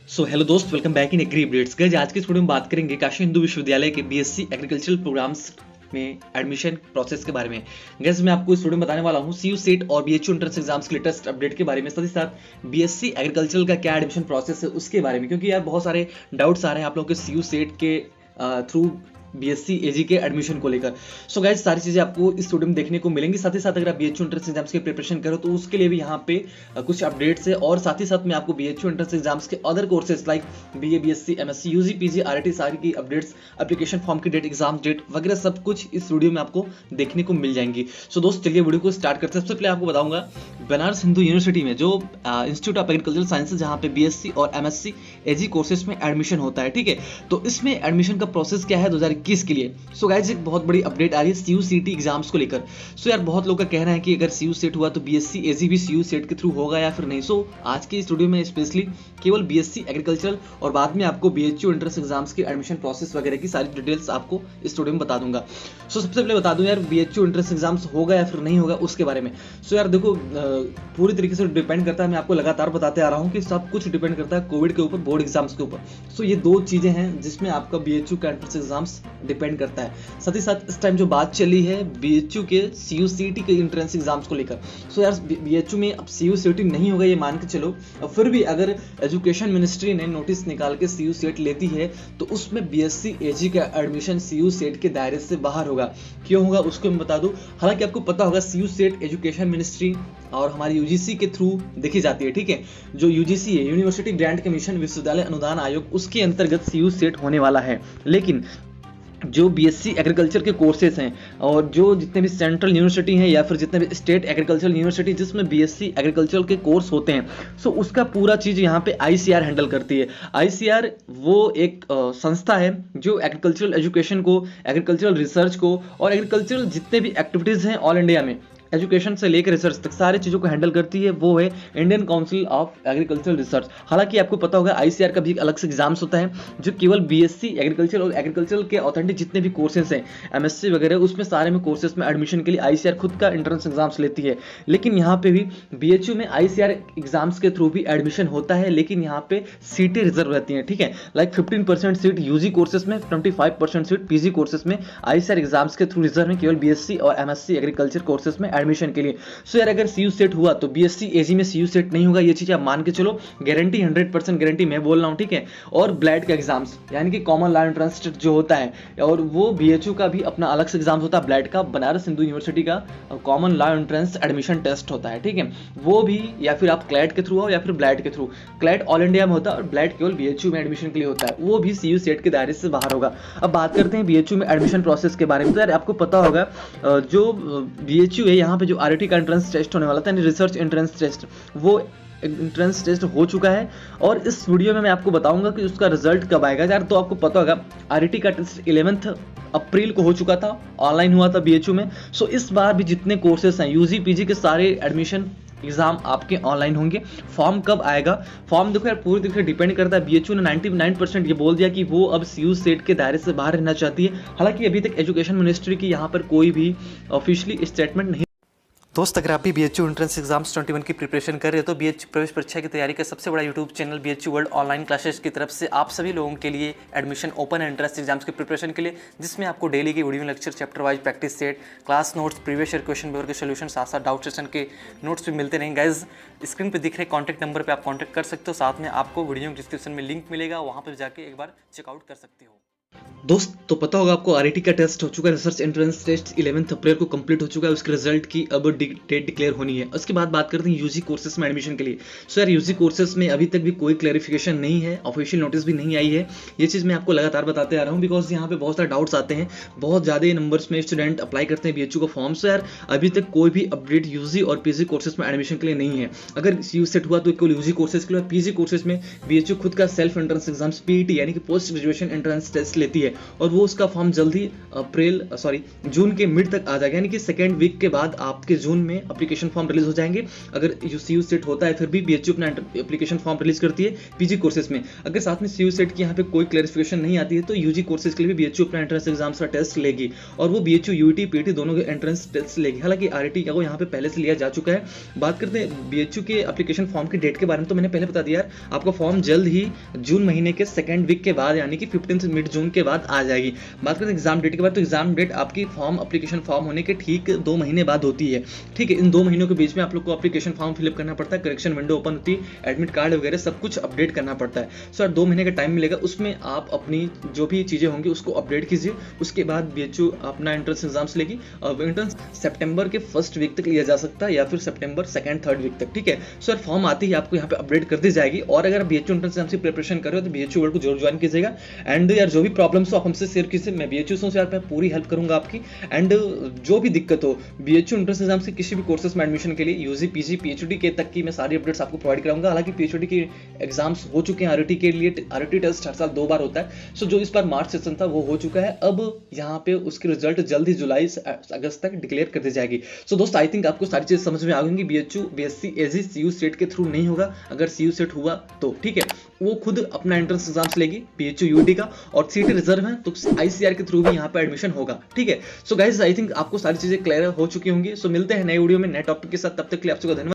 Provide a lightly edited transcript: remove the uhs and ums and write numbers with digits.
So hello दोस्त, welcome back in agree updates. Guys, आज की इस वीडियो में बात करेंगे काशी हिंदू विश्वविद्यालय के बीएससी एग्रीकल्चरल प्रोग्राम्स में एडमिशन प्रोसेस के बारे में। गाइस, मैं आपको इस वीडियो में बताने वाला हूं सीयू सेट और बीएचयू एंट्रेंस एग्जाम्स के लेटेस्ट अपडेट के बारे में, साथ ही साथ बीएससी एग्रीकल्चरल का क्या एडमिशन प्रोसेस है उसके बारे में, क्योंकि यार बहुत सारे डाउट्स आ रहे हैं आप लोगों के सीयू सेट के थ्रू बीएससी एजी के एडमिशन को लेकर। सो गाइस, सारी चीजें आपको इस वीडियो में देखने को मिलेंगी। साथ ही साथ अगर आप बीएचयू एंट्रेंस एग्जाम्स की प्रिपरेशन करो तो उसके लिए भी यहाँ पे कुछ अपडेट्स है, और साथ ही साथ मैं आपको बीएचयू एंट्रेंस एग्जाम्स के other courses like BA, BSc, MSc, UG, PG, RIT सारी की अपडेट्स, एप्लीकेशन फॉर्म की डेट, एग्जाम डेट वगैरह सब कुछ इस वीडियो में आपको देखने को मिल जाएंगी। सो दोस्त, चलिए वीडियो को स्टार्ट करते हैं। सबसे पहले आपको बताऊंगा बनारस हिंदू यूनिवर्सिटी में जो इंस्टीट्यूट ऑफ एग्रीकल्चरल साइंसेज, जहाँ पे बीएससी और एमएससी एजी कोर्सेज में एडमिशन होता है, ठीक है। तो इसमें एडमिशन का प्रोसेस क्या है 2021 के लिए। सो गाइस, एक बहुत बड़ी अपडेट आ रही है सीयू सीटी एग्जाम्स को लेकर। सो यार, बहुत लोग का कहना है कि अगर सीयू सेट हुआ तो बीएससी एजी भी सीयू सेट के थ्रू होगा या फिर नहीं। सो आज के इस वीडियो में स्पेशली केवल बीएससी एग्रीकल्चरल और बाद में आपको बीएचयू एंट्रेंस एग्जाम्स के एडमिशन प्रोसेस वगैरह की सारी डिटेल्स आपको इस वीडियो में बता दूंगा। सो सबसे पहले बता दूं यार, बीएचयू एंट्रेंस एग्जाम्स होगा या फिर नहीं होगा उसके बारे में। सो यार देखो, पूरी तरीके से डिपेंड करता है, मैं आपको लगातार बताते आ रहा हूँ कि सब कुछ डिपेंड करता है कोविड के ऊपर, बोर्ड एग्जाम्स के ऊपर। सो ये दो चीजें हैं जिसमें आपका बीएचयू का एंट्रेंस एग्जाम्स डिपेंड करता है। साथ ही साथ इस टाइम जो बात चली है बीएचयू के सीयू सीटी के एंट्रेंस एग्जाम्स को लेकर। सो यार, बीएचयू में अब सीयू सीटी नहीं होगा ये मान के चलो, और फिर भी अगर एजुकेशन मिनिस्ट्री ने नोटिस निकाल के सीयू सेट लेती है तो उसमें बीएससी एजी का एडमिशन सीयू सेट के दायरे से बाहर होगा। क्यों होगा उसको मैं बता दूं। हालांकि आपको पता होगा सीयू सेट एजुकेशन मिनिस्ट्री और हमारी यूजीसी के थ्रू देखी जाती है, ठीक है। जो यूजीसी है, यूनिवर्सिटी ग्रांट कमीशन विश्वविद्यालय अनुदान आयोग, उसके अंतर्गत सीयू सेट होने वाला है। लेकिन जो बीएससी एग्रीकल्चर के कोर्सेज हैं और जो जितने भी सेंट्रल यूनिवर्सिटी हैं या फिर जितने भी स्टेट एग्रीकल्चरल यूनिवर्सिटी जिसमें बीएससी एग्रीकल्चर के कोर्स होते हैं, सो उसका पूरा चीज़ यहाँ पे आईसीआर हैंडल करती है। आईसीआर वो एक संस्था है जो एग्रीकल्चरल एजुकेशन को, एग्रीकल्चरल रिसर्च को और एग्रीकल्चरल जितने भी एक्टिविटीज़ हैं ऑल इंडिया में, एजुकेशन से लेकर रिसर्च तक सारी चीज़ों को हैंडल करती है, वो है Indian council of agricultural research. हालांकि आपको पता होगा आईसीआर का भी अलग से एग्जाम्स होता है जो केवल बीएससी एग्रीकल्चर और एग्रीकल्चर के ऑथेंटिक जितने भी कोर्सेज हैं, एमएससी वगैरह, उसमें सारे में कोर्सेज में एडमिशन के लिए आईसीआर खुद का एंट्रेंस एग्जाम्स लेती है। लेकिन यहाँ पे भी बीएचयू में आईसीआर एग्जाम्स के थ्रू भी एडमिशन होता है, लेकिन यहाँ पे सीटें रिजर्व रहती हैं, ठीक है। लाइक 15% सीट यूजी कोर्सेज में, 25% सीट पीजी कोर्सेज में आईसीआर एग्जाम्स के थ्रू रिजर्व है केवल बीएससी और एमएससी एग्रीकल्चर कोर्सेज में एडमिशन के लिए। सो यार, अगर सीयू सेट हुआ तो बीएससी एजी में सीयू सेट नहीं होगा, ये चीज आप मान के चलो, गारंटी 100% गारंटी मैं बोल रहा हूं, ठीक है। और ब्लैड का एग्जाम्स यानी कि कॉमन लॉ एंट्रेंस टेस्ट जो होता है, और वो बीएचयू का भी अपना अलग से एग्जाम होता है, ब्लैड का, बनारस हिंदू यूनिवर्सिटी का common law entrance admission test होता है, ठीक है। वो भी या फिर आप क्लैट के थ्रू हो या फिर ब्लैड के थ्रू। क्लैट ऑल इंडिया में होता है और ब्लैड केवल बीएचयू में एडमिशन के लिए होता है, वो भी सीयू सेट के दायरे से बाहर होगा। अब बात करते हैं बीएचयू में एडमिशन प्रोसेस के बारे में। तो यार आपको पता होगा जो बीएचयू है, यहाँ पे जो आरआईटी का एंट्रेंस टेस्ट होने वाला था, रिसर्च एंट्रेंस टेस्ट, वो एंट्रेंस टेस्ट हो चुका है, और इस वीडियो में मैं आपको बताऊंगा कि उसका रिजल्ट कब आएगा। यार तो आपको पता होगा आरआईटी का टेस्ट 11 अप्रैल को हो चुका था, ऑनलाइन हुआ था बीएचयू में। सो इस बार भी जितने कोर्सेस हैं यूजी पीजी के सारे एडमिशन एग्जाम आपके ऑनलाइन होंगे। फॉर्म कब आएगा? फॉर्म देखो यार, पूरी तरीके से डिपेंड करता है। बीएचयू ने 99% ये बोल दिया कि वो अब सीयू सेट के दायरे से बाहर रहना चाहती है। हालांकि अभी तक एजुकेशन मिनिस्ट्री की यहाँ पर कोई भी ऑफिशियली स्टेटमेंट नहीं। दोस्त, अगर आप भी बीएचयू एंट्रेंस एग्जाम्स 21 की प्रिपरेशन कर रहे हो तो बीएचयू प्रवेश परीक्षा की तैयारी का सबसे बड़ा YouTube channel BHU world online classes की तरफ से आप सभी लोगों के लिए एडमिशन ओपन एंट्रेंस एग्जाम्स की प्रिपरेशन के लिए, जिसमें आपको डेली की video lecture, chapter wise practice set, class notes, previous year question paper के सोल्यूशन, साथ साथ डाउट सेशन के नोट्स भी मिलते रहेंगे। गाइज, स्क्रीन पर दिख रहे कॉन्टैक्ट नंबर पर आप कॉन्टैक्ट कर सकते हो, साथ में आपको वीडियो डिस्क्रिप्शन में लिंक मिलेगा, वहाँ पर जाके एक बार चेकआउट कर सकते हो। दोस्त, तो पता होगा आपको आरआईटी का टेस्ट हो चुका है, रिसर्च एंट्रेंस टेस्ट 11 अप्रैल को कंप्लीट हो चुका है, उसके रिजल्ट की अब डेट डिक्लेयर होनी है। उसके बाद बात करते हैं यूजी कोर्सेज में एडमिशन के लिए। सो यार, यूजी कोर्सेज में अभी तक भी कोई क्लैरिफिकेशन नहीं है, ऑफिशियल नोटिस भी नहीं आई है। ये चीज़ मैं आपको लगातार बताते आ रहा हूँ बिकॉज यहाँ पे बहुत सारे डाउट्स आते हैं, बहुत ज़्यादा नंबर्स में स्टूडेंट अप्लाई करते हैं बीएचयू का फॉर्म। सो यार, अभी तक कोई भी अपडेट यूजी और पीजी कोर्सेज में एडमिशन के लिए नहीं है। अगर सीयू सेट हुआ तो केवल यूजी कोर्सेज के लिए, पीजी कोर्सेज में बीएचयू खुद का सेल्फ एंट्रेंस एग्जाम्स पीईटी यानी कि पोस्ट ग्रेजुएशन एंट्रेंस टेस्ट लेती है। है, और वो उसका फॉर्म जल्दी जून के मिड तक आ जाएगा, यानी कि सेकेंड वीक के बाद आपके जून में एप्लीकेशन फॉर्म रिलीज हो जाएंगे। अगर सीयू सेट होता है फिर भी बीएचयू अपना एप्लीकेशन फॉर्म रिलीज करती है पीजी कोर्सेज में। अगर साथ में सीयू सेट की यहाँ पे कोई क्लैरिफिकेशन नहीं आती है तो यूजी कोर्सेज के लिए भी बीएचयू अपना एंट्रेंस एग्जाम्स का टेस्ट लेगी, और वो बीएचयू यूटी पीटी दोनों के एंट्रेंस टेस्ट लेगी। हालांकि आरटी को यहाँ पे पहले से लिया जा चुका है। बात करते हैं बीएचयू के एप्लीकेशन फॉर्म की डेट के बारे में, तो मैंने पहले बता दिया आपका फॉर्म जल्द ही जून महीने के सेकंड वीक के बाद यानी कि 15 मिड जून के बाद आ जाएगी। बात करते हैं एग्जाम डेट के बाद, तो एग्जाम डेट आपकी फॉर्म एप्लीकेशन फॉर्म होने के ठीक 2 महीने बाद होती है। ठीक है, इन 2 महीनों के बीच में आप लोग को एप्लीकेशन फॉर्म फिलअप करना पड़ता है, करेक्शन विंडो ओपन होती है, एडमिट कार्ड वगैरह सब कुछ अपडेट करना पड़ता है। सो 2 महीने का टाइम मिलेगा, उसमें आप अपनी जो भी चीजें होंगी उसको अपडेट कीजिए। उसके बाद बीएचयू अपना एंट्रेंस एग्जाम्स लेगी, और एंट्रेंस सितंबर के फर्स्ट वीक तक लिया जा सकता है या फिर सितंबर सेकंड थर्ड वीक तक। ठीक है, सर फॉर्म आती ही आपको यहाँ पे अपडेट कर दी जाएगी। और अगर बीएचयू एंट्रेंस एग्जाम की प्रिपरेशन कर रहे हो तो बीएचयू वर्ल्ड को जरूर ज्वाइन कीजिएगा। एंड यार जो भी प्रॉब्लम्स हो आप हमसे शेयर कीजिए, मैं बीएचयू से यार मैं पूरी हेल्प करूंगा आपकी। एंड जो भी दिक्कत हो बीएचयू एंट्रेंस एग्जाम से किसी भी कोर्सेज में एडमिशन के लिए यूजी पीजी पीएचडी के तक की मैं सारी अपडेट्स आपको प्रोवाइड कराऊंगा। हालांकि पीएचडी के एग्जाम्स हो चुके हैं, आरटी के लिए आरटी टेस्ट हर साल 2 बार होता है। सो जो इस बार मार्च सेशन था वो हो चुका है, अब यहाँ पे उसकी रिजल्ट जल्द ही जुलाई से अगस्त तक डिक्लेयर कर दी जाएगी। सो दोस्त आई थिंक आपको सारी चीजें समझ में आ गई। बीएचयू बीएससी एजी सीयू सेट के थ्रू नहीं होगा, अगर सीयू सेट हुआ तो ठीक है वो खुद अपना एंट्रेंस एग्जाम्स लेगी बीएचयू यूटी का, और सीटी रिजर्व है तो आईसीआर के थ्रू भी यहाँ पे एडमिशन होगा। ठीक है, सो गाइस आई थिंक आपको सारी चीजें क्लियर हो चुकी होंगी। सो मिलते हैं नए वीडियो में नए टॉपिक के साथ, तब तक के लिए आप सबका धन्यवाद।